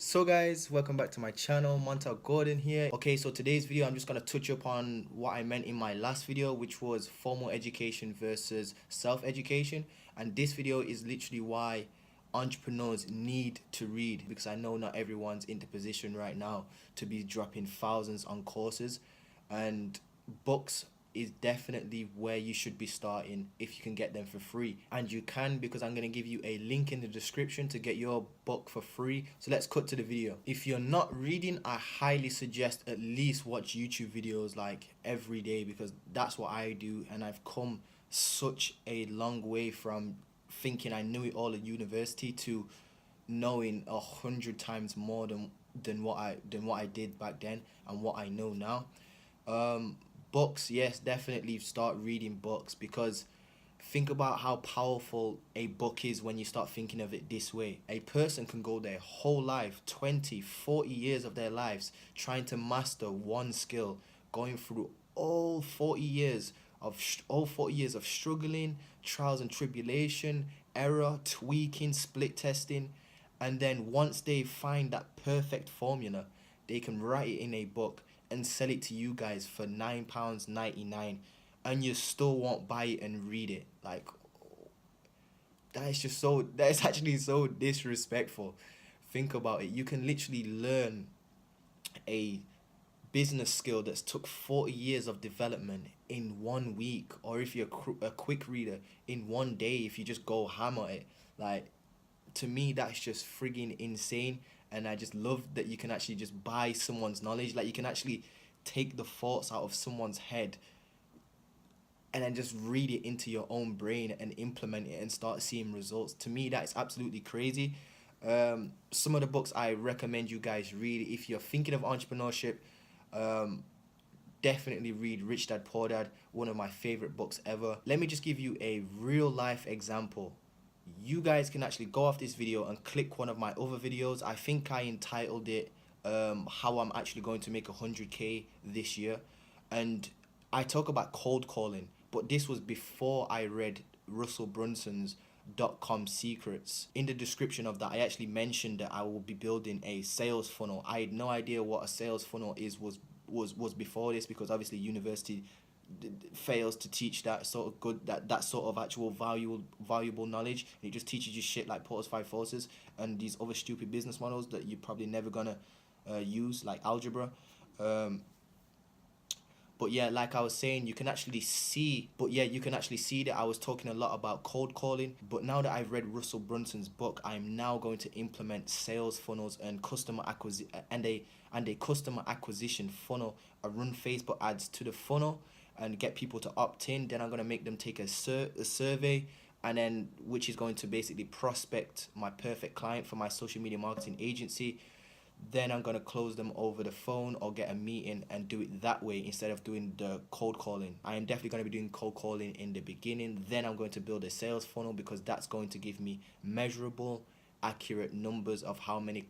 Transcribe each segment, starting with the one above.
So guys, welcome back to my channel. Montell Gordon here. Okay, so today's video I'm just going to touch upon what I meant in my last video, which was formal education versus self-education. And this video is literally why entrepreneurs need to read, because I know not everyone's in the position right now to be dropping thousands on courses, and books is definitely where you should be starting if you can get them for free. And you can, because I'm going to give you a link in the description to get your book for free. So let's cut to the video. If you're not reading, I highly suggest at least watch YouTube videos like every day, because that's what I do, and I've come such a long way from thinking I knew it all at university to knowing 100 times more than what I did back then and what I know now. Books, yes, definitely start reading books, because think about how powerful a book is when you start thinking of it this way. A person can go their whole life, 20, 40 years of their lives, trying to master one skill, going through all 40 years of struggling, trials and tribulation, error, tweaking, split testing, and then once they find that perfect formula, they can write it in a book and sell it to you guys for £9.99, and you still won't buy it and read it. Like, that's actually so disrespectful. Think about it. You can literally learn a business skill that's took 40 years of development in 1 week, or if you're a quick reader, in 1 day, if you just go hammer it. Like, to me, that's just frigging insane. And I just love that you can actually just buy someone's knowledge. Like, you can actually take the thoughts out of someone's head and then just read it into your own brain and implement it and start seeing results. To me, that is absolutely crazy. Some of the books I recommend you guys read if you're thinking of entrepreneurship, definitely read Rich Dad Poor Dad, one of my favorite books ever. Let me just give you a real life example. You guys can actually go off this video and click one of my other videos. I think I entitled it how I'm actually going to make 100k this year, and I talk about cold calling, but this was before I read Russell Brunson's .com secrets. In the description of that, I actually mentioned that I will be building a sales funnel. I had no idea what a sales funnel was before this, because obviously university fails to teach that sort of that sort of actual valuable knowledge. It just teaches you shit like Porter's five forces and these other stupid business models that you're probably never gonna use, like algebra. But yeah, like I was saying, you can actually see that I was talking a lot about cold calling. But now that I've read Russell Brunson's book, I'm now going to implement sales funnels and a customer acquisition funnel. I run Facebook ads to the funnel and get people to opt in. Then I'm going to make them take a survey, and then which is going to basically prospect my perfect client for my social media marketing agency. Then I'm going to close them over the phone or get a meeting and do it that way instead of doing the cold calling. I am definitely going to be doing cold calling in the beginning. Then I'm going to build a sales funnel, because that's going to give me measurable, accurate numbers of how many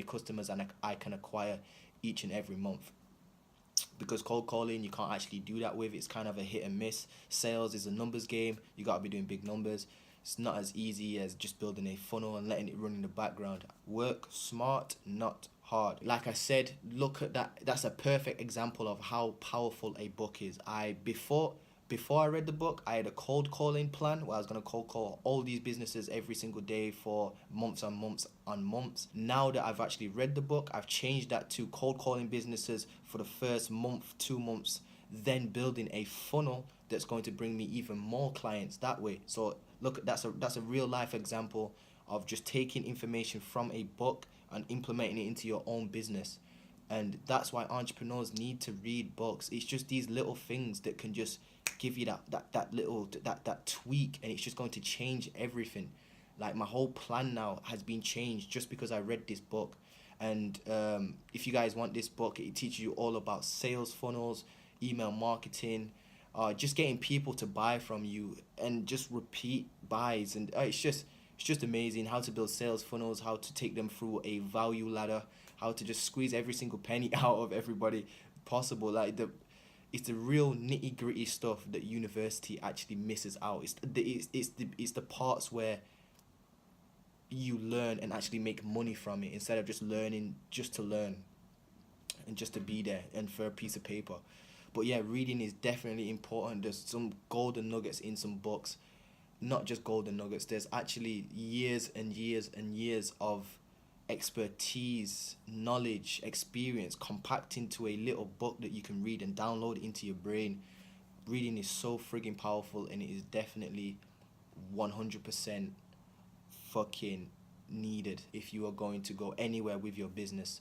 customers I can acquire each and every month. Because cold calling, you can't actually do that with. It's kind of a hit and miss. Sales is a numbers game. You got to be doing big numbers. It's not as easy as just building a funnel and letting it run in the background. Work smart, not hard. Like I said, look at that. That's a perfect example of how powerful a book is. Before I read the book, I had a cold calling plan where I was going to cold call all these businesses every single day for months and months and months. Now that I've actually read the book, I've changed that to cold calling businesses for the first month, 2 months, then building a funnel that's going to bring me even more clients that way. So look, that's a real life example of just taking information from a book and implementing it into your own business. And that's why entrepreneurs need to read books. It's just these little things that can just give you that tweak, and it's just going to change everything. Like, my whole plan now has been changed just because I read this book. And if you guys want this book, it teaches you all about sales funnels, email marketing, just getting people to buy from you and just repeat buys. And it's just amazing how to build sales funnels, how to take them through a value ladder, how to just squeeze every single penny out of everybody possible. Like, it's the real nitty gritty stuff that university actually misses out. It's the parts where you learn and actually make money from it, instead of just learning just to learn and just to be there and for a piece of paper. But yeah, reading is definitely important. There's some golden nuggets in some books, not just golden nuggets. There's actually years and years and years of expertise, knowledge, experience compact into a little book that you can read and download into your brain. Reading is so friggin' powerful, and it is definitely 100% fucking needed if you are going to go anywhere with your business.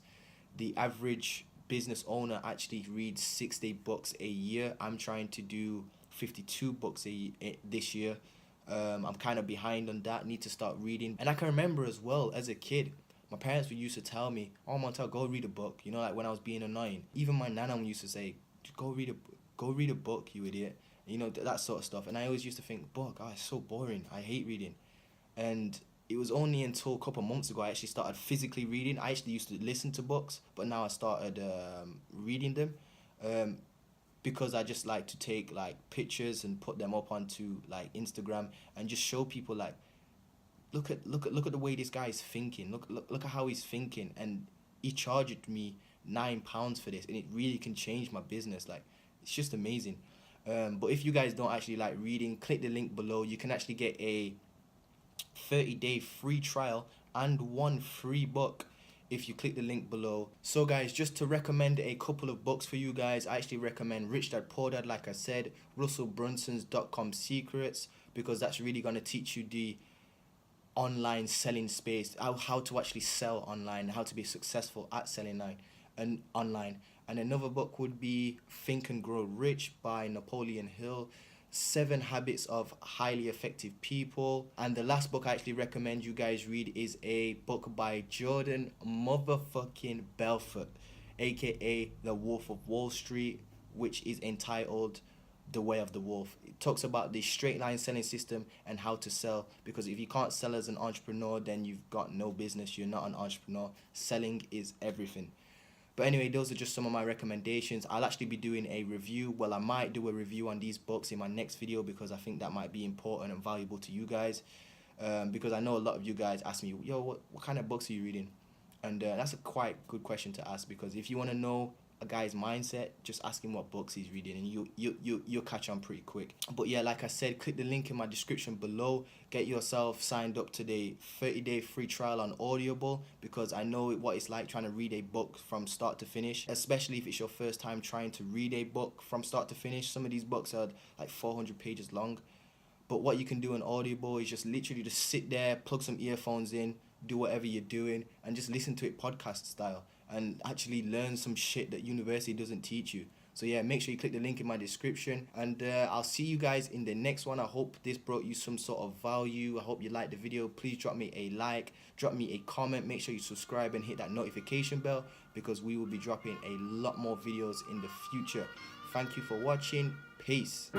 The average business owner actually reads 60 books a year. I'm trying to do 52 books this year. I'm kind of behind on that. Need to start reading. And I can remember as well, as a kid, my parents would used to tell me, "Oh, Montell, go read a book." You know, like when I was being annoying. Even my nana used to say, Go read a book, you idiot." You know, that sort of stuff. And I always used to think, book, oh, it's so boring. I hate reading. And it was only until a couple of months ago I actually started physically reading. I actually used to listen to books, but now I started reading them. Because I just like to take like pictures and put them up onto like Instagram and just show people like, look at the way this guy is thinking. Look at how he's thinking. And he charged me £9 for this, and it really can change my business. Like, it's just amazing. But if you guys don't actually like reading, click the link below. You can actually get a 30-day free trial and one free book if you click the link below. So guys, just to recommend a couple of books for you guys, I actually recommend Rich Dad Poor Dad, like I said, Russell Brunson's .com Secrets, because that's really going to teach you the online selling space, how to actually sell online, how to be successful at selling online. And another book would be Think and Grow Rich by Napoleon Hill, 7 Habits of Highly Effective People. And the last book I actually recommend you guys read is a book by Jordan motherfucking Belfort, aka The Wolf of Wall Street, which is entitled The Way of the Wolf. It talks about the straight line selling system and how to sell, because if you can't sell as an entrepreneur, then you've got no business. You're not an entrepreneur. Selling is everything. But anyway, those are just some of my recommendations. I'll actually be doing a review. Well, I might do a review on these books in my next video, because I think that might be important and valuable to you guys. Because I know a lot of you guys ask me, yo, what kind of books are you reading? And that's a quite good question to ask, because if you want to know a guy's mindset, just ask him what books he's reading, and you'll catch on pretty quick. But yeah, like I said, click the link in my description below. Get yourself signed up to the 30-day free trial on Audible, because I know what it's like trying to read a book from start to finish, especially if it's your first time trying to read a book from start to finish. Some of these books are like 400 pages long. But what you can do on Audible is just literally just sit there, plug some earphones in, do whatever you're doing, and just listen to it podcast style, and actually learn some shit that university doesn't teach you. So yeah, make sure you click the link in my description, and I'll see you guys in the next one. I hope this brought you some sort of value. I hope you liked the video. Please drop me a like, drop me a comment, make sure you subscribe and hit that notification bell, because we will be dropping a lot more videos in the future. Thank you for watching. Peace.